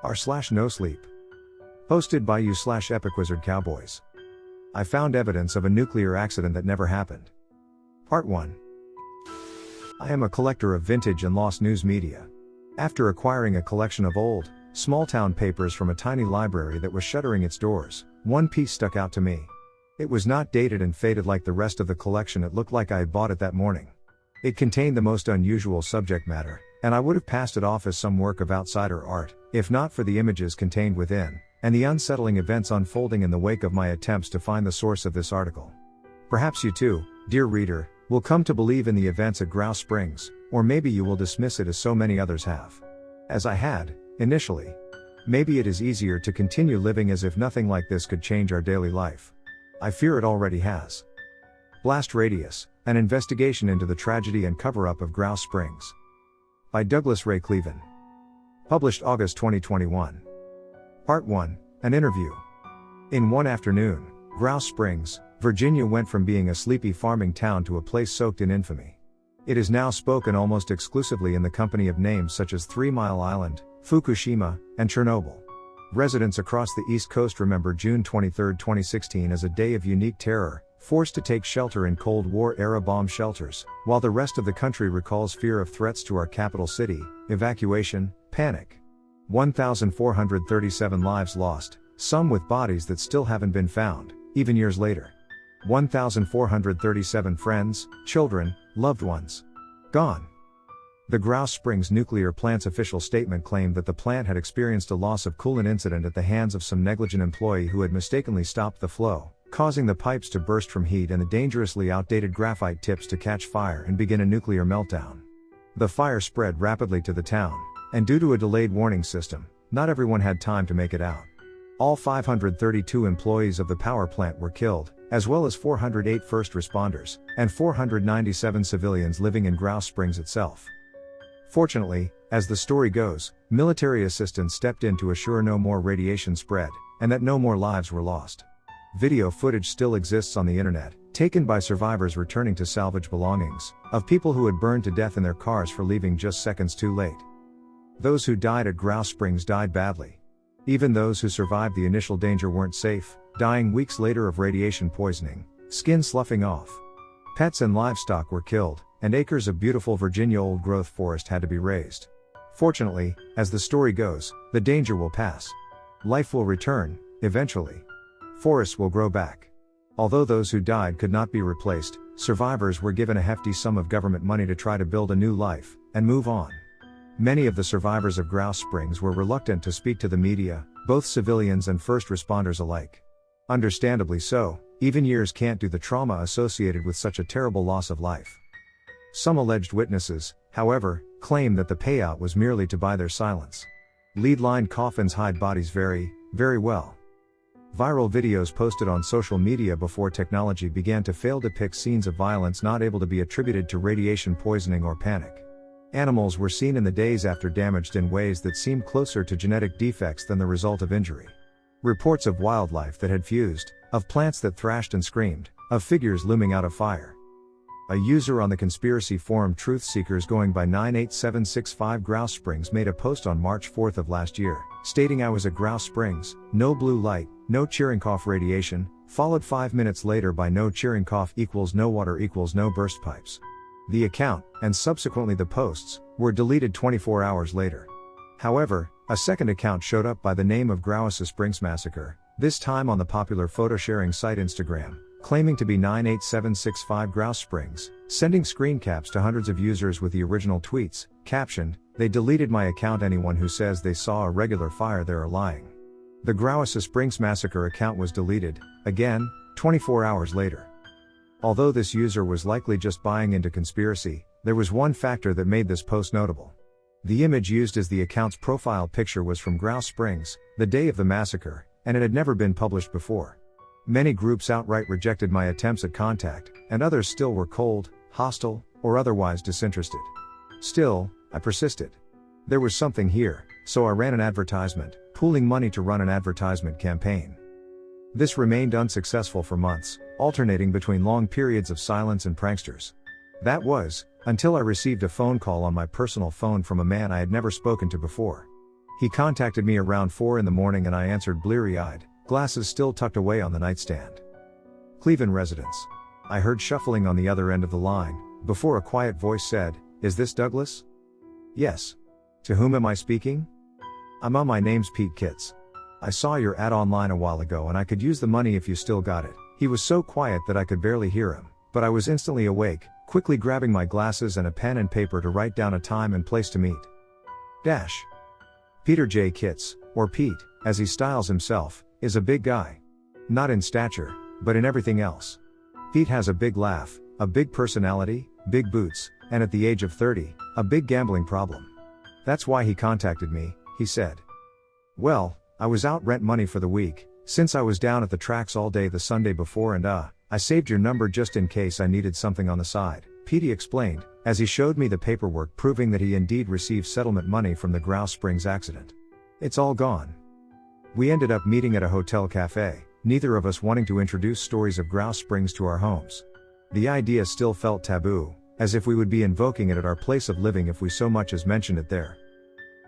r/NoSleep. Hosted by you/epicwizardcowboys. I found evidence of a nuclear accident that never happened. Part 1. I am a collector of vintage and lost news media. After acquiring a collection of old, small-town papers from a tiny library that was shuttering its doors, one piece stuck out to me. It was not dated and faded like the rest of the collection. It looked like I had bought it that morning. It contained the most unusual subject matter, and I would have passed it off as some work of outsider art, if not for the images contained within, and the unsettling events unfolding in the wake of my attempts to find the source of this article. Perhaps you too, dear reader, will come to believe in the events at Grouse Springs, or maybe you will dismiss it as so many others have. As I had, initially. Maybe it is easier to continue living as if nothing like this could change our daily life. I fear it already has. Blast Radius, an investigation into the tragedy and cover-up of Grouse Springs. By Douglas Ray Cleven. Published August 2021. Part 1, an interview. In one afternoon, Grouse Springs, Virginia went from being a sleepy farming town to a place soaked in infamy. It is now spoken almost exclusively in the company of names such as 3 Mile Island, Fukushima, and Chernobyl. Residents across the East Coast remember June 23, 2016 as a day of unique terror, forced to take shelter in Cold War-era bomb shelters, while the rest of the country recalls fear of threats to our capital city, evacuation, panic. 1,437 lives lost, some with bodies that still haven't been found, even years later. 1,437 friends, children, loved ones gone. The Grouse Springs nuclear plant's official statement claimed that the plant had experienced a loss of coolant incident at the hands of some negligent employee who had mistakenly stopped the flow, causing the pipes to burst from heat and the dangerously outdated graphite tips to catch fire and begin a nuclear meltdown. The fire spread rapidly to the town, and due to a delayed warning system, not everyone had time to make it out. All 532 employees of the power plant were killed, as well as 408 first responders, and 497 civilians living in Grouse Springs itself. Fortunately, as the story goes, military assistance stepped in to assure no more radiation spread, and that no more lives were lost. Video footage still exists on the internet, taken by survivors returning to salvage belongings, of people who had burned to death in their cars for leaving just seconds too late. Those who died at Grouse Springs died badly. Even those who survived the initial danger weren't safe, dying weeks later of radiation poisoning, skin sloughing off. Pets and livestock were killed, and acres of beautiful Virginia old-growth forest had to be razed. Fortunately, as the story goes, the danger will pass. Life will return, eventually. Forests will grow back. Although those who died could not be replaced, survivors were given a hefty sum of government money to try to build a new life, and move on. Many of the survivors of Grouse Springs were reluctant to speak to the media, both civilians and first responders alike. Understandably so, even years can't do the trauma associated with such a terrible loss of life. Some alleged witnesses, however, claim that the payout was merely to buy their silence. Lead-lined coffins hide bodies very, very well. Viral videos posted on social media before technology began to fail depict scenes of violence not able to be attributed to radiation poisoning or panic. Animals were seen in the days after damaged in ways that seemed closer to genetic defects than the result of injury. Reports of wildlife that had fused, of plants that thrashed and screamed, of figures looming out of fire. A user on the conspiracy forum Truth Seekers going by 98765 Grouse Springs made a post on March 4 of last year, stating I was at Grouse Springs, no blue light, no cheering cough radiation, followed 5 minutes later by no cheering cough equals no water equals no burst pipes. The account, and subsequently the posts, were deleted 24 hours later. However, a second account showed up by the name of Grouse Springs Massacre, this time on the popular photo-sharing site Instagram, claiming to be 98765 Grouse Springs, sending screen caps to hundreds of users with the original tweets, captioned, "They deleted my account. Anyone who says they saw a regular fire there are lying." The Grouse Springs Massacre account was deleted, again, 24 hours later. Although this user was likely just buying into conspiracy, there was one factor that made this post notable. The image used as the account's profile picture was from Grouse Springs, the day of the massacre, and it had never been published before. Many groups outright rejected my attempts at contact, and others still were cold, hostile, or otherwise disinterested. Still, I persisted. There was something here, so I ran an advertisement, pooling money to run an advertisement campaign. This remained unsuccessful for months, alternating between long periods of silence and pranksters. That was, until I received a phone call on my personal phone from a man I had never spoken to before. He contacted me around 4 in the morning and I answered bleary-eyed, glasses still tucked away on the nightstand. Cleveland residence. I heard shuffling on the other end of the line, before a quiet voice said, "Is this Douglas?" "Yes. To whom am I speaking?" My name's Pete Kitts. I saw your ad online a while ago and I could use the money if you still got it." He was so quiet that I could barely hear him, but I was instantly awake, quickly grabbing my glasses and a pen and paper to write down a time and place to meet. Peter J. Kitts, or Pete, as he styles himself, is a big guy. Not in stature, but in everything else. Pete has a big laugh, a big personality, big boots, and at the age of 30, a big gambling problem. "That's why he contacted me," he said. "Well, I was out rent money for the week, since I was down at the tracks all day the Sunday before and I saved your number just in case I needed something on the side," Petey explained, as he showed me the paperwork proving that he indeed received settlement money from the Grouse Springs accident. "It's all gone." We ended up meeting at a hotel cafe, neither of us wanting to introduce stories of Grouse Springs to our homes. The idea still felt taboo, as if we would be invoking it at our place of living if we so much as mentioned it there.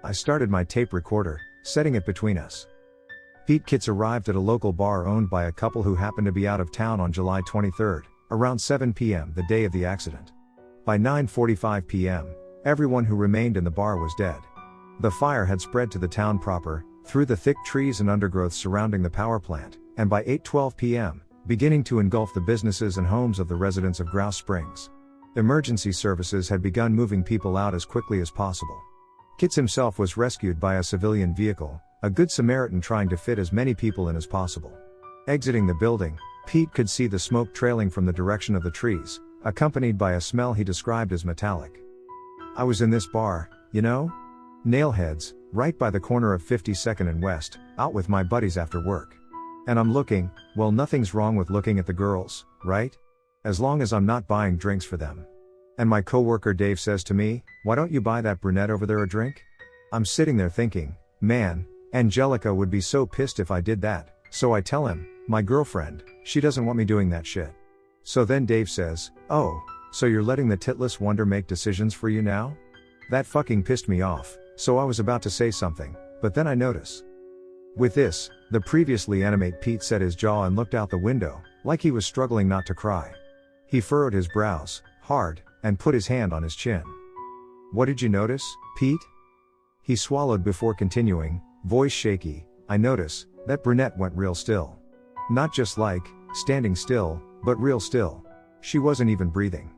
I started my tape recorder, setting it between us. Pete Kitts arrived at a local bar owned by a couple who happened to be out of town on July 23, around 7 p.m. the day of the accident. By 9:45 p.m., everyone who remained in the bar was dead. The fire had spread to the town proper, through the thick trees and undergrowth surrounding the power plant, and by 8:12 p.m., beginning to engulf the businesses and homes of the residents of Grouse Springs. Emergency services had begun moving people out as quickly as possible. Kitts himself was rescued by a civilian vehicle, a good Samaritan trying to fit as many people in as possible. Exiting the building, Pete could see the smoke trailing from the direction of the trees, accompanied by a smell he described as metallic. "I was in this bar, you know? Nailheads, right by the corner of 52nd and West, out with my buddies after work. And I'm looking, well, nothing's wrong with looking at the girls, right? As long as I'm not buying drinks for them. And my coworker Dave says to me, 'Why don't you buy that brunette over there a drink?' I'm sitting there thinking, man, Angelica would be so pissed if I did that, so I tell him, 'My girlfriend, she doesn't want me doing that shit.' So then Dave says, 'Oh, so you're letting the titless wonder make decisions for you now?' That fucking pissed me off, so I was about to say something, but then I notice." With this, the previously animate Pete set his jaw and looked out the window, like he was struggling not to cry. He furrowed his brows, hard, and put his hand on his chin. "What did you notice, Pete?" He swallowed before continuing, voice shaky, "I notice, that brunette went real still. Not just like, standing still, but real still. She wasn't even breathing.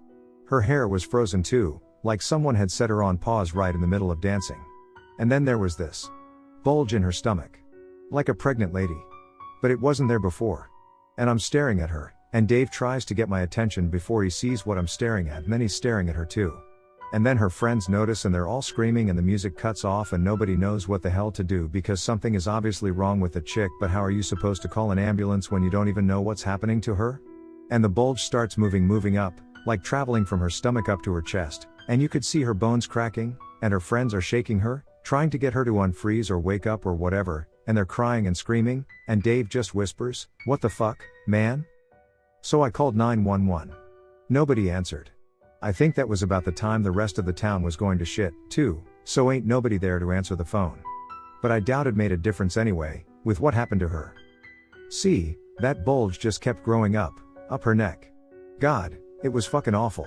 Her hair was frozen too, like someone had set her on pause right in the middle of dancing. And then there was this bulge in her stomach. Like a pregnant lady. But it wasn't there before. And I'm staring at her, and Dave tries to get my attention before he sees what I'm staring at, and then he's staring at her too. And then her friends notice and they're all screaming and the music cuts off and nobody knows what the hell to do because something is obviously wrong with the chick, but how are you supposed to call an ambulance when you don't even know what's happening to her? And the bulge starts moving up, like traveling from her stomach up to her chest, and you could see her bones cracking, and her friends are shaking her, trying to get her to unfreeze or wake up or whatever, and they're crying and screaming, and Dave just whispers, "What the fuck, man?" So I called 911. Nobody answered. I think that was about the time the rest of the town was going to shit, too, so ain't nobody there to answer the phone. But I doubt it made a difference anyway, with what happened to her. See, that bulge just kept growing up her neck. God, it was fucking awful.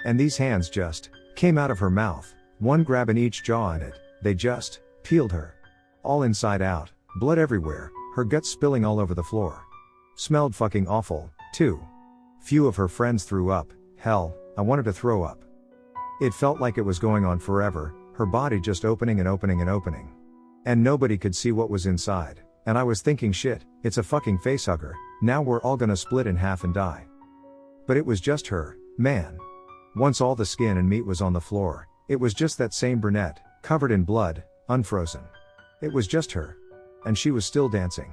And these hands just came out of her mouth, one grabbing each jaw in it, they just peeled her. All inside out, blood everywhere, her guts spilling all over the floor. Smelled fucking awful, too. Few of her friends threw up, hell, I wanted to throw up. It felt like it was going on forever, her body just opening and opening and opening. And nobody could see what was inside, and I was thinking shit, it's a fucking facehugger, now we're all gonna split in half and die. But it was just her, man. Once all the skin and meat was on the floor, it was just that same brunette, covered in blood, unfrozen. It was just her. And she was still dancing.